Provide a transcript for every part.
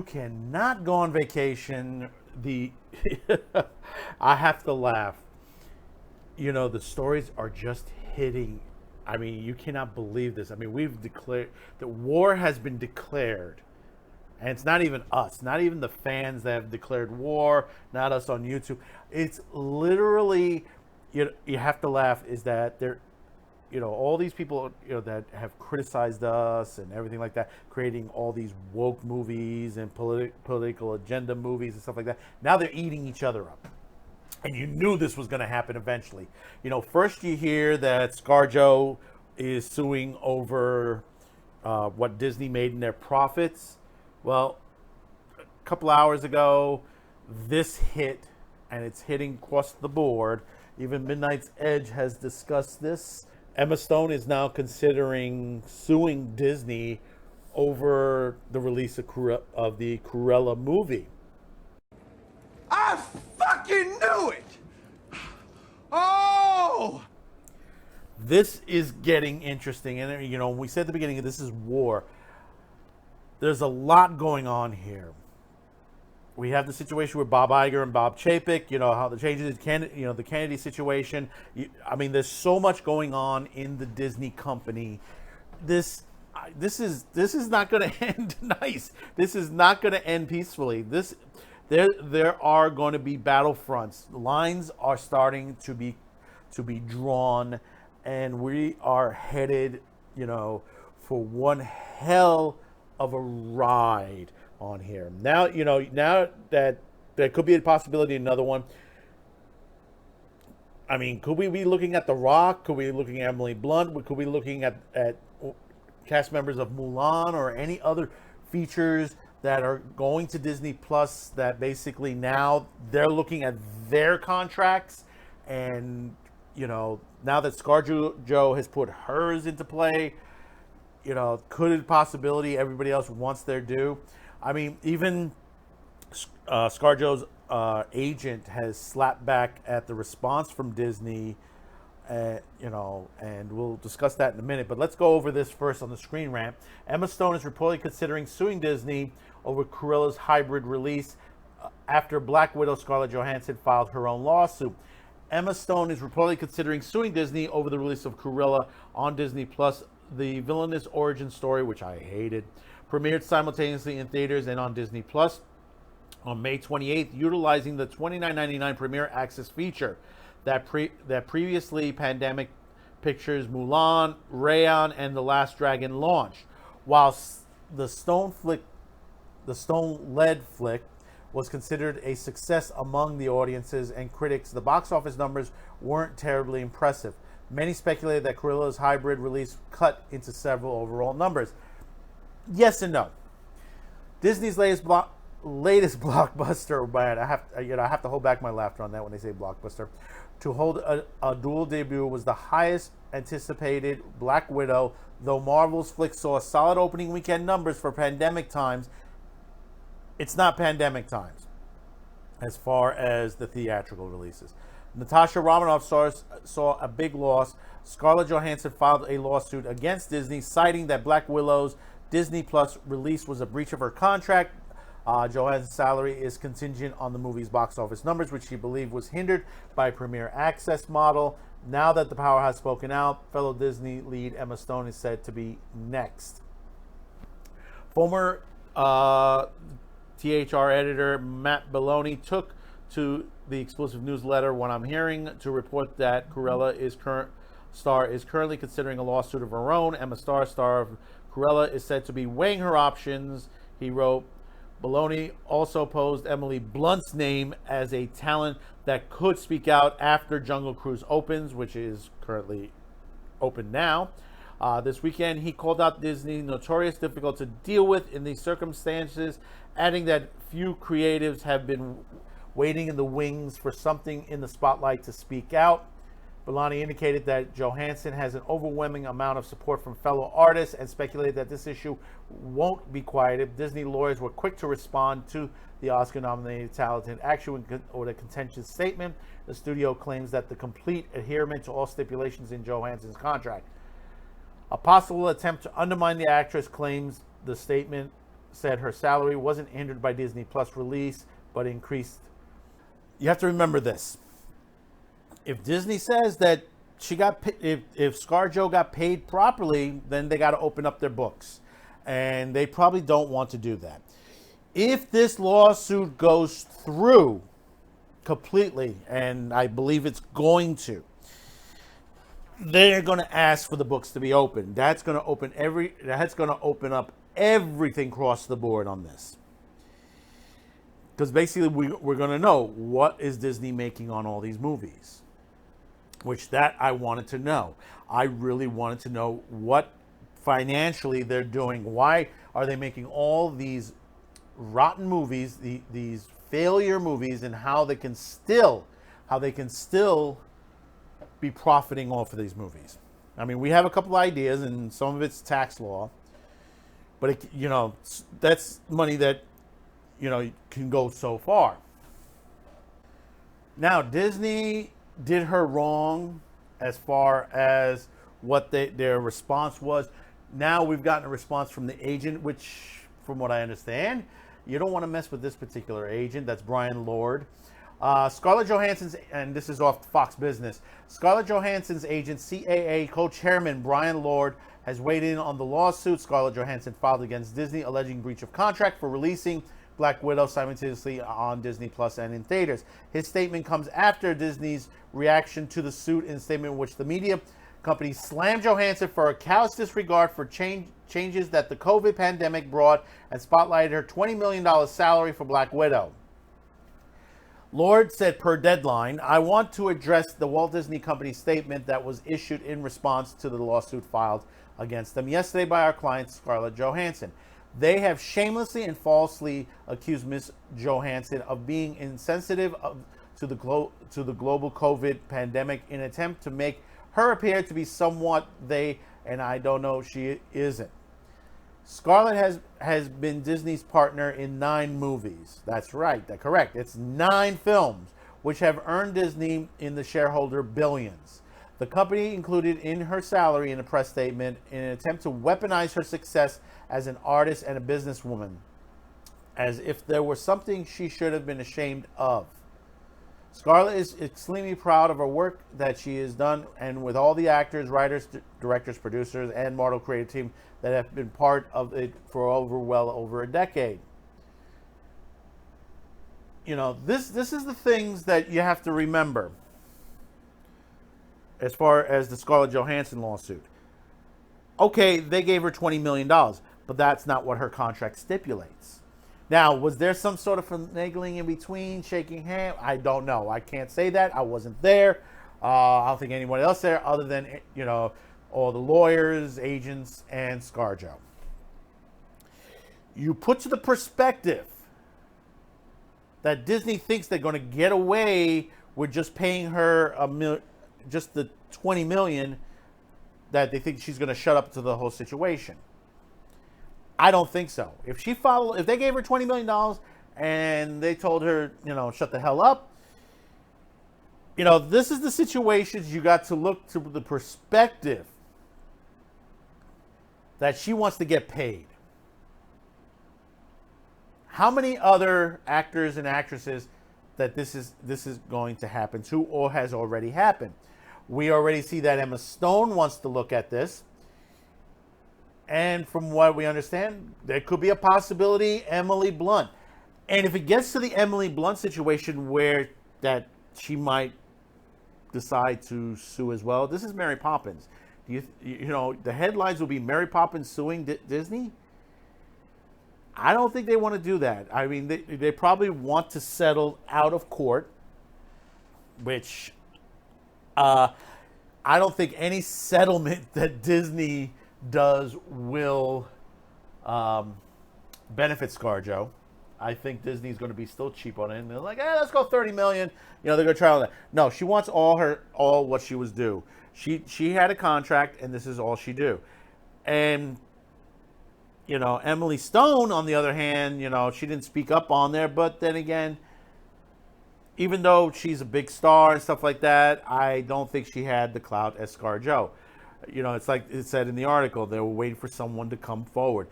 cannot go on vacation. I have to laugh. The stories are just hitting. I mean, you cannot believe this. I mean, we've declared that war has been declared. And it's not even us, not even the fans that have declared war, not us on YouTube. It's literally, you have to laugh, is that they're, all these people, that have criticized us and everything like that, creating all these woke movies and political agenda movies and stuff like that. Now they're eating each other up. And you knew this was going to happen eventually. First you hear that SCARJO is suing over what Disney made in their profits. Well, a couple hours ago, this hit, and it's hitting across the board. Even Midnight's Edge has discussed this. Emma Stone is now considering suing Disney over the release of the Cruella movie. I fucking knew it! Oh! This is getting interesting. And, we said at the beginning, this is war. There's a lot going on here. We have the situation with Bob Iger and Bob Chapek, how the changes, the Kennedy situation. There's so much going on in the Disney company. This is not going to end nice. This is not going to end peacefully. There are going to be battlefronts. Lines are starting to be drawn, and we are headed, for one hell of a ride on here. Now, now that there could be a possibility, another one. I mean, could we be looking at The Rock? Could we be looking at Emily Blunt? Could we be looking at cast members of Mulan or any other features that are going to Disney Plus, that basically now they're looking at their contracts, and now that SCARJO has put hers into play, could it possibility everybody else wants their due? I mean, even SCARJO's agent has slapped back at the response from Disney, and we'll discuss that in a minute. But let's go over this first on the screen rant. Emma Stone is reportedly considering suing Disney over Cruella's hybrid release after Black Widow Scarlett Johansson filed her own lawsuit. Emma Stone is reportedly considering suing Disney over the release of Cruella on Disney Plus. The villainous origin story, which I hated, premiered simultaneously in theaters and on Disney Plus on May 28th, utilizing the $29.99 Premier Access feature that previously Pandemic Pictures' Mulan, Rayon, and The Last Dragon launched. While the Stone-led flick was considered a success among the audiences and critics, the box office numbers weren't terribly impressive. Many speculated that Cruella's hybrid release cut into several overall numbers. Yes and no. Disney's latest blockbuster, man, I have to hold back my laughter on that when they say blockbuster, to hold a dual debut was the highest anticipated Black Widow, though Marvel's flick saw solid opening weekend numbers for pandemic times. It's not pandemic times as far as the theatrical releases. Natasha Romanoff saw a big loss. Scarlett Johansson filed a lawsuit against Disney, citing that Black Willow's Disney Plus release was a breach of her contract. Johansson's salary is contingent on the movie's box office numbers, which she believed was hindered by Premier Access model. Now that the power has spoken out, fellow Disney lead Emma Stone is said to be next. Former THR editor Matt Belloni took to the exclusive newsletter What I'm Hearing to report that Cruella is currently considering a lawsuit of her own. Emma Starr, star of Cruella, is said to be weighing her options. He wrote, Belloni also posed Emily Blunt's name as a talent that could speak out after Jungle Cruise opens, which is currently open now. This weekend, he called out Disney notorious difficult to deal with in these circumstances, adding that few creatives have been waiting in the wings for something in the spotlight to speak out. Belloni indicated that Johansson has an overwhelming amount of support from fellow artists and speculated that this issue won't be quieted. Disney lawyers were quick to respond to the Oscar-nominated talented actor with a contentious statement. The studio claims that the complete adherence to all stipulations in Johansson's contract. A possible attempt to undermine the actress, claims the statement, said her salary wasn't hindered by Disney Plus release, but increased. You have to remember this. If Disney says that if SCARJO got paid properly, then they got to open up their books. And they probably don't want to do that. If this lawsuit goes through completely, and I believe it's going to, they're going to ask for the books to be open. That's going to open up everything across the board on this. Because basically we're going to know what is Disney making on all these movies. Which that I wanted to know. I really wanted to know what financially they're doing. Why are they making all these rotten movies, these failure movies, and how they can still be profiting off of these movies. I mean, we have a couple of ideas, and some of it's tax law, but that's money that can go so far. Now, Disney did her wrong as far as what their response was. Now we've gotten a response from the agent, which, from what I understand, you don't want to mess with this particular agent. That's Brian Lord. Scarlett Johansson's, and this is off Fox Business, Scarlett Johansson's agent, CAA co-chairman Brian Lord, has weighed in on the lawsuit Scarlett Johansson filed against Disney, alleging breach of contract for releasing Black Widow simultaneously on Disney Plus and in theaters. His statement comes after Disney's reaction to the suit, in a statement in which the media company slammed Johansson for a callous disregard for changes that the COVID pandemic brought and spotlighted her $20 million salary for Black Widow. Lord said per Deadline, "I want to address the Walt Disney Company statement that was issued in response to the lawsuit filed against them yesterday by our client Scarlett Johansson. They have shamelessly and falsely accused Ms. Johansson of being insensitive to the global COVID pandemic in an attempt to make her appear to be somewhat and I don't know, she isn't. Scarlett has been Disney's partner in 9 movies. That's right, that's correct. It's 9 films, which have earned Disney in the shareholder billions. The company included in her salary in a press statement in an attempt to weaponize her success as an artist and a businesswoman, as if there were something she should have been ashamed of. Scarlett is extremely proud of her work that she has done, and with all the actors, writers, directors, producers, and model creative team that have been part of it for well over a decade." This is the things that you have to remember as far as the Scarlett Johansson lawsuit. Okay, they gave her $20 million, but that's not what her contract stipulates. Now, was there some sort of finagling in between, shaking hands? I don't know. I can't say that. I wasn't there. I don't think anyone else there other than, all the lawyers, agents, and SCARJO. You put to the perspective that Disney thinks they're going to get away with just paying her just the $20 million, that they think she's going to shut up to the whole situation. I don't think so. If they gave her $20 million and they told her, shut the hell up, this is the situations you got to look to the perspective that she wants to get paid. How many other actors and actresses that this is going to happen to, or has already happened? We already see that Emma Stone wants to look at this. And from what we understand, there could be a possibility Emily Blunt. And if it gets to the Emily Blunt situation where that she might decide to sue as well, this is Mary Poppins. The headlines will be Mary Poppins suing Disney. I don't think they want to do that. I mean, they probably want to settle out of court, which I don't think any settlement that Disney does will benefit SCARJO. I think Disney's going to be still cheap on it, and they're like, let's go $30 million. They're going to try all that. No, she wants all what she was due. She had a contract, and this is all she do. And Emily Stone, on the other hand, she didn't speak up on there, but then again, even though she's a big star and stuff like that, I don't think she had the clout as SCARJO. It's like it said in the article, they were waiting for someone to come forward.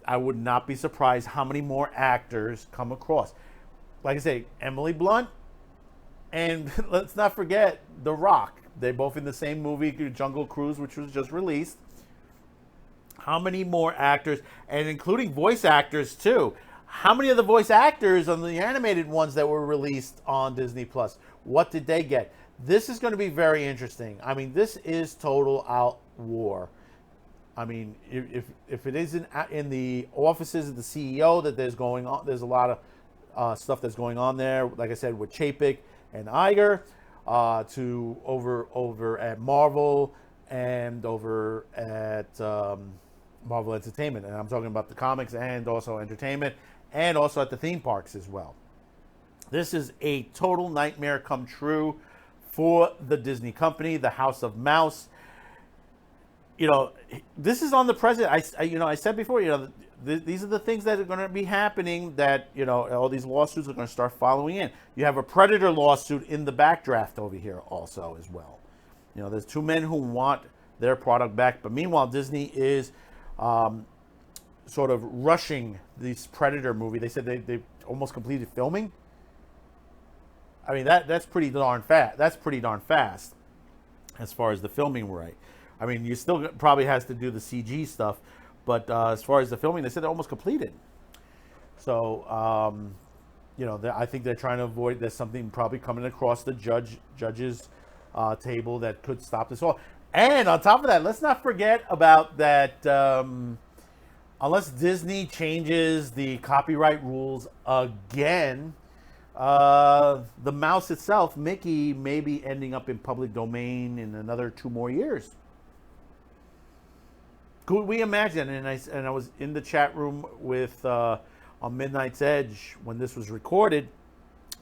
I would not be surprised how many more actors come across. Like I say, Emily Blunt, and let's not forget The Rock. They're both in the same movie, Jungle Cruise, which was just released. How many more actors, and including voice actors too? How many of the voice actors on the animated ones that were released on Disney Plus, what did they get? This is going to be very interesting. I mean, this is total out war. I mean, if it isn't in the offices of the CEO that there's going on, there's a lot of stuff that's going on there. Like I said, with Chapek and Iger, to over at Marvel and over at Marvel Entertainment, and I'm talking about the comics and also entertainment, and also at the theme parks as well. This is a total nightmare come true for the Disney company, the House of Mouse. You know, this is on the president. I said before, you know, these are the things that are going to be happening, that, you know, all these lawsuits are going to start following in. You have a Predator lawsuit in the backdraft over here also as well. You know, there's two men who want their product back, but meanwhile, Disney is sort of rushing this Predator movie. They said they almost completed filming. I mean, that's pretty darn fast. That's pretty darn fast as far as the filming, right? I mean, you still probably has to do the CG stuff, but as far as the filming, they said they're almost completed. So, you know, I think they're trying to avoid there's something probably coming across the judge's table that could stop this all. And on top of that, let's not forget about that. Unless Disney changes the copyright rules again, the mouse itself, Mickey, may be ending up in public domain in another 2 more years. Could we imagine? And I was in the chat room with on Midnight's Edge when this was recorded,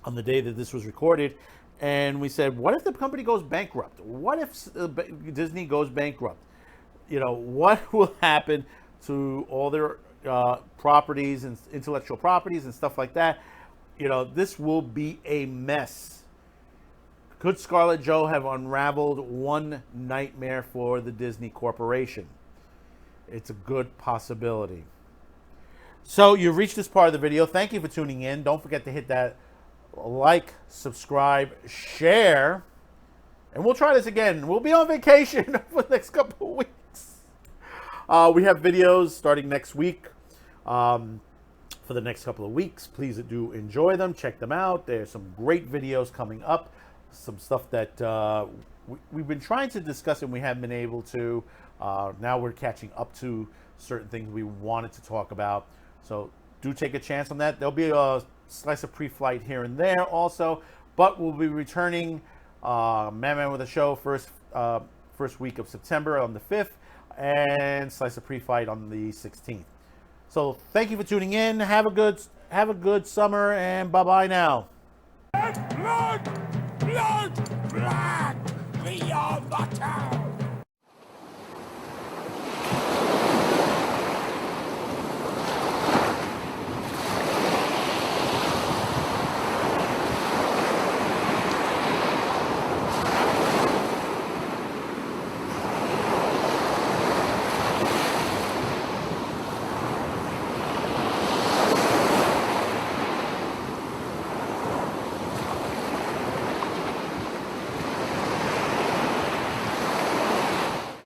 on the day that this was recorded, and we said, what if the company goes bankrupt? What if Disney goes bankrupt? You know, what will happen to all their properties and intellectual properties and stuff like that? You know, this will be a mess. Could Scarlett Jo have unraveled one nightmare for the Disney Corporation? It's a good possibility. So you've reached this part of the video. Thank you for tuning in. Don't forget to hit that like, subscribe, share, and we'll try this again. We'll be on vacation for the next couple of weeks. We have videos starting next week for the next couple of weeks. Please do enjoy them. Check them out. There's some great videos coming up. Some stuff that we've been trying to discuss and we haven't been able to. Now we're catching up to certain things we wanted to talk about. So do take a chance on that. There'll be a slice of pre-flight here and there also, but we'll be returning Man with a Show first week of September on the 5th, and slice of pre-flight on the 16th. So thank you for tuning in. Have a good summer, and bye-bye now. Blood! Blood! Blood! We are the